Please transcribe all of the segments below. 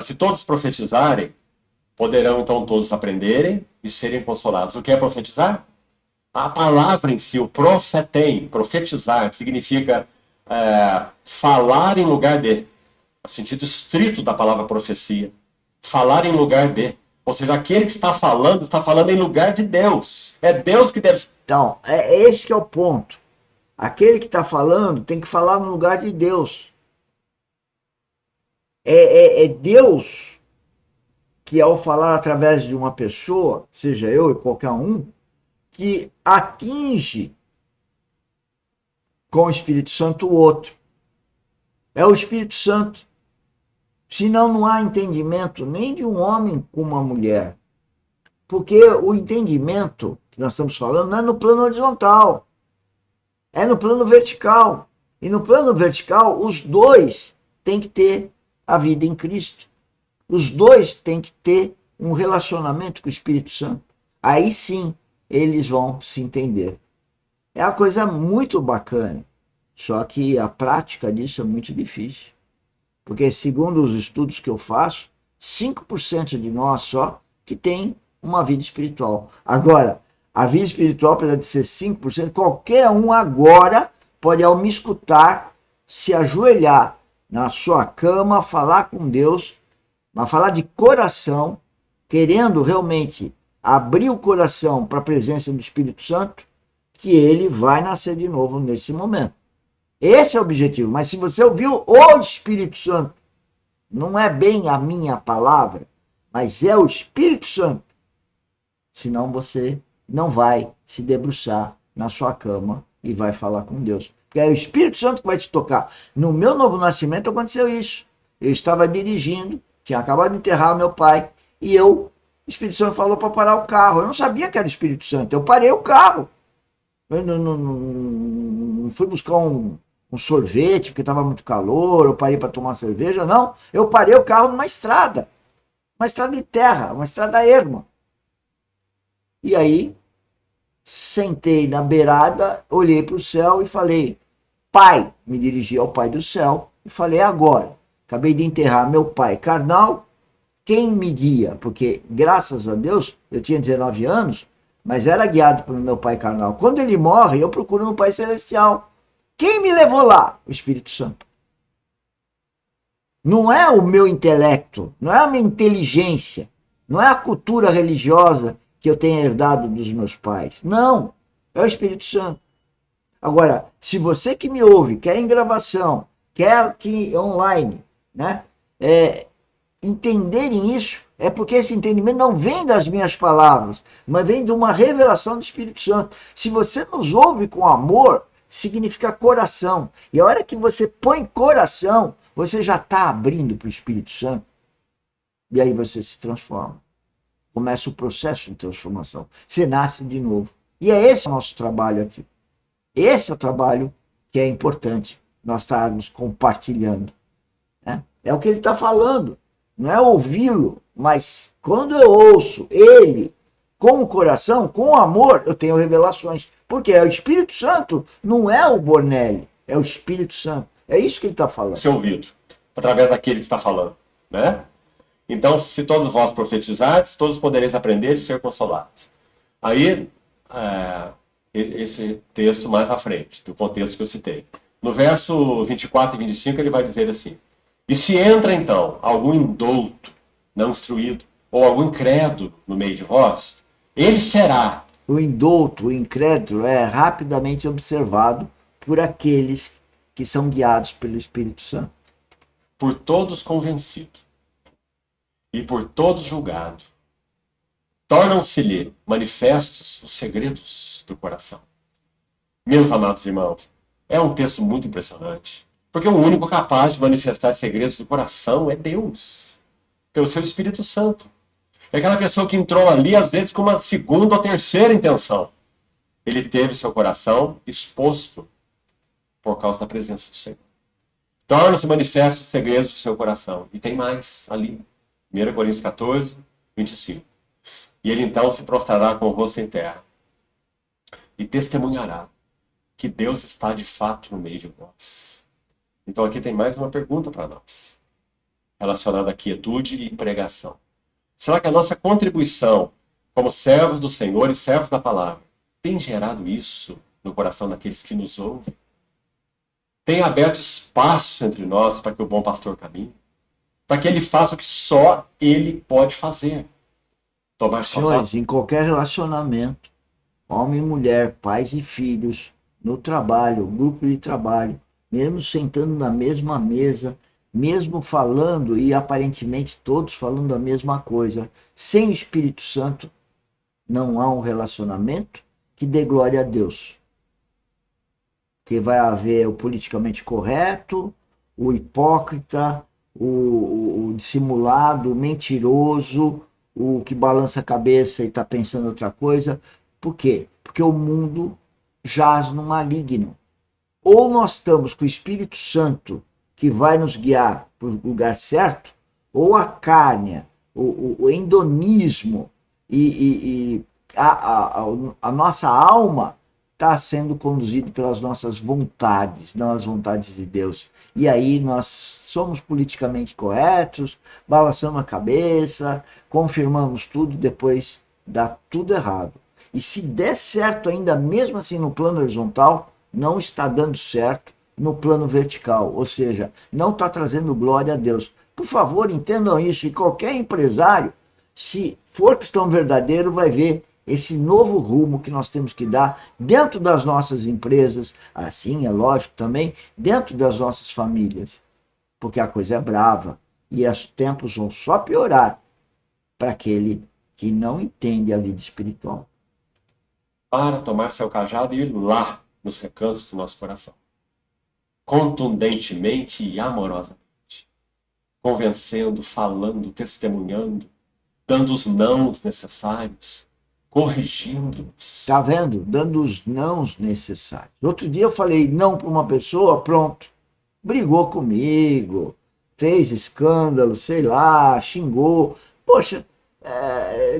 Se todos profetizarem, poderão então todos aprenderem e serem consolados. O que é profetizar? A palavra em si, o profetem, profetizar, significa falar em lugar de, no sentido estrito da palavra profecia. Falar em lugar de. Ou seja, aquele que está falando em lugar de Deus. É Deus que deve. Então, é esse que é o ponto. Aquele que está falando tem que falar no lugar de Deus. É Deus que, ao falar através de uma pessoa, seja eu e qualquer um, que atinge com o Espírito Santo o outro. É o Espírito Santo. Senão não há entendimento nem de um homem com uma mulher. Porque o entendimento que nós estamos falando não é no plano horizontal, é no plano vertical. E no plano vertical, os dois têm que ter a vida em Cristo. Os dois têm que ter um relacionamento com o Espírito Santo. Aí sim, eles vão se entender. É uma coisa muito bacana. Só que a prática disso é muito difícil. Porque, segundo os estudos que eu faço, 5% de nós só que tem uma vida espiritual. Agora, a vida espiritual, apesar de ser 5%, qualquer um agora pode, ao me escutar, se ajoelhar na sua cama, falar com Deus, mas falar de coração, querendo realmente abrir o coração para a presença do Espírito Santo, que ele vai nascer de novo nesse momento. Esse é o objetivo. Mas se você ouviu o Espírito Santo, não é bem a minha palavra, mas é o Espírito Santo. Senão você não vai se debruçar na sua cama e vai falar com Deus. Porque é o Espírito Santo que vai te tocar. No meu novo nascimento aconteceu isso. Eu estava dirigindo, tinha acabado de enterrar meu pai, e o Espírito Santo falou para parar o carro. Eu não sabia que era o Espírito Santo. Eu parei o carro. Eu não fui buscar um sorvete porque estava muito calor, eu parei para tomar cerveja, não. Eu parei o carro numa estrada de terra, uma estrada erma. E aí, sentei na beirada, olhei para o céu e falei, Pai, me dirigi ao Pai do céu e falei, agora, acabei de enterrar meu pai carnal, quem me guia? Porque, graças a Deus, eu tinha 19 anos, mas era guiado pelo meu pai carnal. Quando ele morre, eu procuro no Pai Celestial. Quem me levou lá? O Espírito Santo. Não é o meu intelecto, não é a minha inteligência, não é a cultura religiosa que eu tenho herdado dos meus pais. Não, é o Espírito Santo. Agora, se você que me ouve, quer em gravação, quer aqui online, né, entenderem isso, é porque esse entendimento não vem das minhas palavras, mas vem de uma revelação do Espírito Santo. Se você nos ouve com amor, significa coração. E a hora que você põe coração, você já está abrindo para o Espírito Santo. E aí você se transforma. Começa o processo de transformação. Você nasce de novo. E é esse o nosso trabalho aqui. Esse é o trabalho que é importante nós estarmos compartilhando. Né? É o que ele está falando. Não é ouvi-lo, mas quando eu ouço ele com o coração, com o amor, eu tenho revelações. Porque é o Espírito Santo, não é o Bornelli, é o Espírito Santo. É isso que ele está falando. Ser ouvido, através daquele que está falando. Né? Então, se todos vós profetizardes, todos podereis aprender e ser consolados. Aí, esse texto mais à frente, do contexto que eu citei. No verso 24 e 25, ele vai dizer assim, e se entra, então, algum indouto, não instruído, ou algum incrédulo no meio de vós, ele será. O indouto, o incrédulo, é rapidamente observado por aqueles que são guiados pelo Espírito Santo. Por todos convencido e por todos julgado, tornam-se-lhe manifestos os segredos do coração. Meus amados irmãos, é um texto muito impressionante, porque o único capaz de manifestar segredos do coração é Deus, pelo seu Espírito Santo. É aquela pessoa que entrou ali, às vezes, com uma segunda ou terceira intenção. Ele teve seu coração exposto por causa da presença do Senhor. Torna-se manifestos os segredos do seu coração. E tem mais ali. 1 Coríntios 14, 25. E ele então se prostrará com o rosto em terra e testemunhará que Deus está de fato no meio de nós. Então aqui tem mais uma pergunta para nós. relacionada à quietude e pregação. Será que a nossa contribuição como servos do Senhor e servos da palavra tem gerado isso no coração daqueles que nos ouvem? Tem aberto espaço entre nós para que o bom pastor caminhe? Para que ele faça o que só ele pode fazer? Tomar Senhores, em qualquer relacionamento, homem e mulher, pais e filhos, no trabalho, grupo de trabalho, mesmo sentando na mesma mesa, mesmo falando e aparentemente todos falando a mesma coisa, sem o Espírito Santo, não há um relacionamento que dê glória a Deus. Que vai haver o politicamente correto, o hipócrita, o dissimulado, o mentiroso, o que balança a cabeça e está pensando outra coisa. Por quê? Porque o mundo jaz no maligno. Ou nós estamos com o Espírito Santo que vai nos guiar para o lugar certo, ou a carne, o hedonismo e a nossa alma está sendo conduzido pelas nossas vontades, não as vontades de Deus. E aí nós somos politicamente corretos, balançamos a cabeça, confirmamos tudo, depois dá tudo errado. E se der certo ainda mesmo assim no plano horizontal, não está dando certo no plano vertical, ou seja, não está trazendo glória a Deus. Por favor, entendam isso, e qualquer empresário, se for cristão verdadeiro, vai ver esse novo rumo que nós temos que dar dentro das nossas empresas, assim é lógico também, dentro das nossas famílias, porque a coisa é brava e os tempos vão só piorar para aquele que não entende a vida espiritual. Para tomar seu cajado e ir lá nos recantos do nosso coração, contundentemente e amorosamente, convencendo, falando, testemunhando, dando os nãos necessários, corrigindo-nos. Tá vendo? Dando os nãos necessários. Outro dia eu falei não para uma pessoa, pronto. Brigou comigo, fez escândalo, sei lá, xingou. Poxa,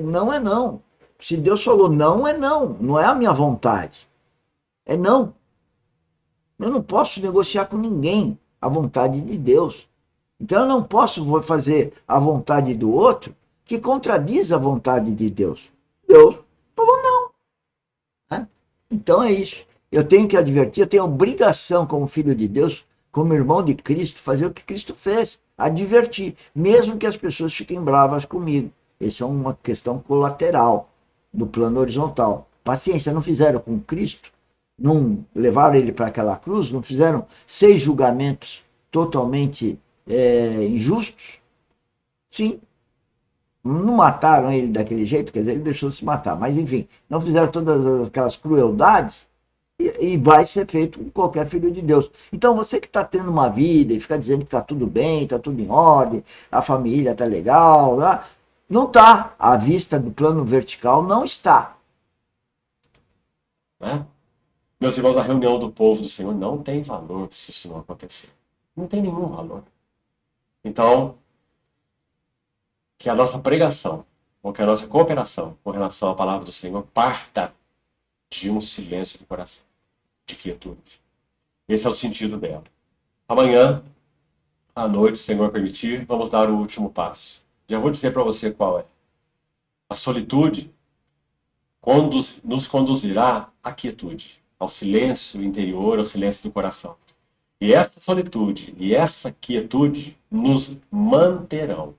não é não. Se Deus falou não, é não. Não é a minha vontade. É não. Eu não posso negociar com ninguém a vontade de Deus. Então eu não posso fazer a vontade do outro que contradiz a vontade de Deus. Deus falou não. Né? Então é isso. Eu tenho que advertir, eu tenho a obrigação como filho de Deus, como irmão de Cristo, fazer o que Cristo fez, advertir, mesmo que as pessoas fiquem bravas comigo. Essa é uma questão colateral do plano horizontal. Paciência, não fizeram com Cristo, não levaram ele para aquela cruz, não fizeram 6 julgamentos totalmente injustos? Sim. Não mataram ele daquele jeito, quer dizer, ele deixou de se matar, mas enfim, não fizeram todas aquelas crueldades e vai ser feito com qualquer filho de Deus. Então você que está tendo uma vida e fica dizendo que está tudo bem, está tudo em ordem, a família está legal, não está. À vista do plano vertical não está. Né? Meus irmãos, a reunião do povo do Senhor não tem valor se isso não acontecer. Não tem nenhum valor. Então, que a nossa pregação, ou que a nossa cooperação com relação à palavra do Senhor parta de um silêncio do coração, de quietude. Esse é o sentido dela. Amanhã, à noite, se o Senhor permitir, vamos dar o último passo. Já vou dizer para você qual é. A solitude nos conduzirá à quietude, ao silêncio interior, ao silêncio do coração. E essa solitude e essa quietude nos manterão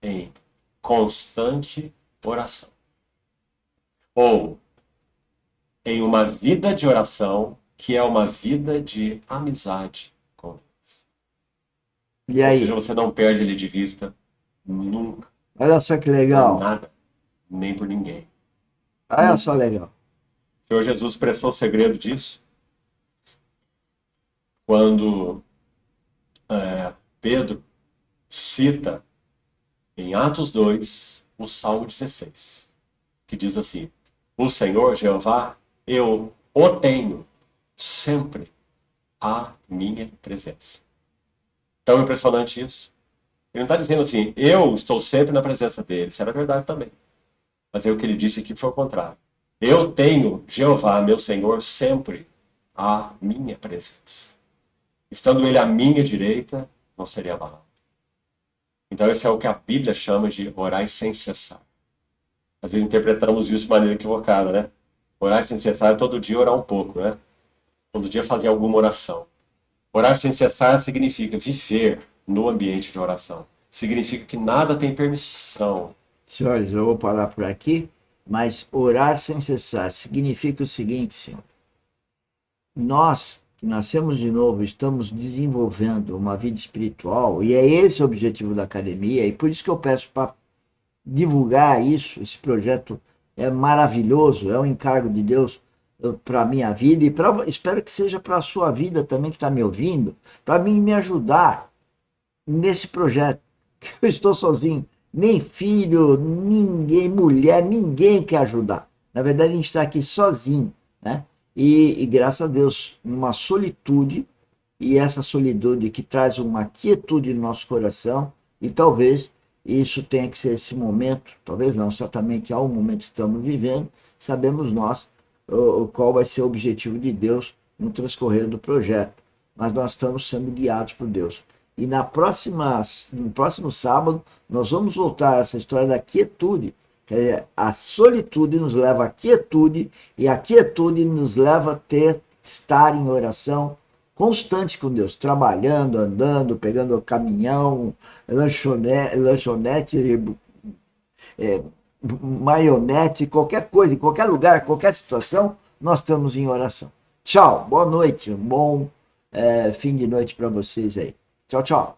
em constante oração. Ou em uma vida de oração que é uma vida de amizade com Deus. E aí? Ou seja, você não perde ele de vista nunca. Olha só que legal. Por nada, nem por ninguém. Olha só legal. O Senhor Jesus expressou o segredo disso quando Pedro cita em Atos 2 o Salmo 16, que diz assim: o Senhor Jeová, eu o tenho sempre à minha presença. Tão impressionante isso. Ele não está dizendo assim, eu estou sempre na presença dele. Isso era verdade também. Mas aí o que ele disse aqui foi o contrário. Eu tenho Jeová, meu Senhor, sempre à minha presença. Estando ele à minha direita, não seria abalado. Então, esse é o que a Bíblia chama de orar sem cessar. Às vezes interpretamos isso de maneira equivocada, né? Orar sem cessar é todo dia orar um pouco, né? Todo dia fazer alguma oração. Orar sem cessar significa viver no ambiente de oração. Significa que nada tem permissão. Senhores, eu vou parar por aqui, mas orar sem cessar significa o seguinte, senhor. Nós, que nascemos de novo, estamos desenvolvendo uma vida espiritual, e é esse o objetivo da academia, e por isso que eu peço para divulgar isso. Esse projeto é maravilhoso, é um encargo de Deus para a minha vida, e espero que seja para a sua vida também, que está me ouvindo, para mim me ajudar nesse projeto, que eu estou sozinho, nem filho, ninguém, mulher, ninguém quer ajudar. Na verdade, a gente está aqui sozinho, né? E graças a Deus, numa solitude, e essa solitude que traz uma quietude no nosso coração, e talvez isso tenha que ser esse momento, talvez não, certamente há um momento que estamos vivendo, sabemos nós qual vai ser o objetivo de Deus no transcorrer do projeto, mas nós estamos sendo guiados por Deus. E no próximo sábado, nós vamos voltar a essa história da quietude. A solitude nos leva à quietude, e a quietude nos leva a estar em oração constante com Deus, trabalhando, andando, pegando caminhão, lanchonete, é, marionete, qualquer coisa, em qualquer lugar, qualquer situação, nós estamos em oração. Tchau, boa noite, um bom fim de noite para vocês aí. Tchau, tchau.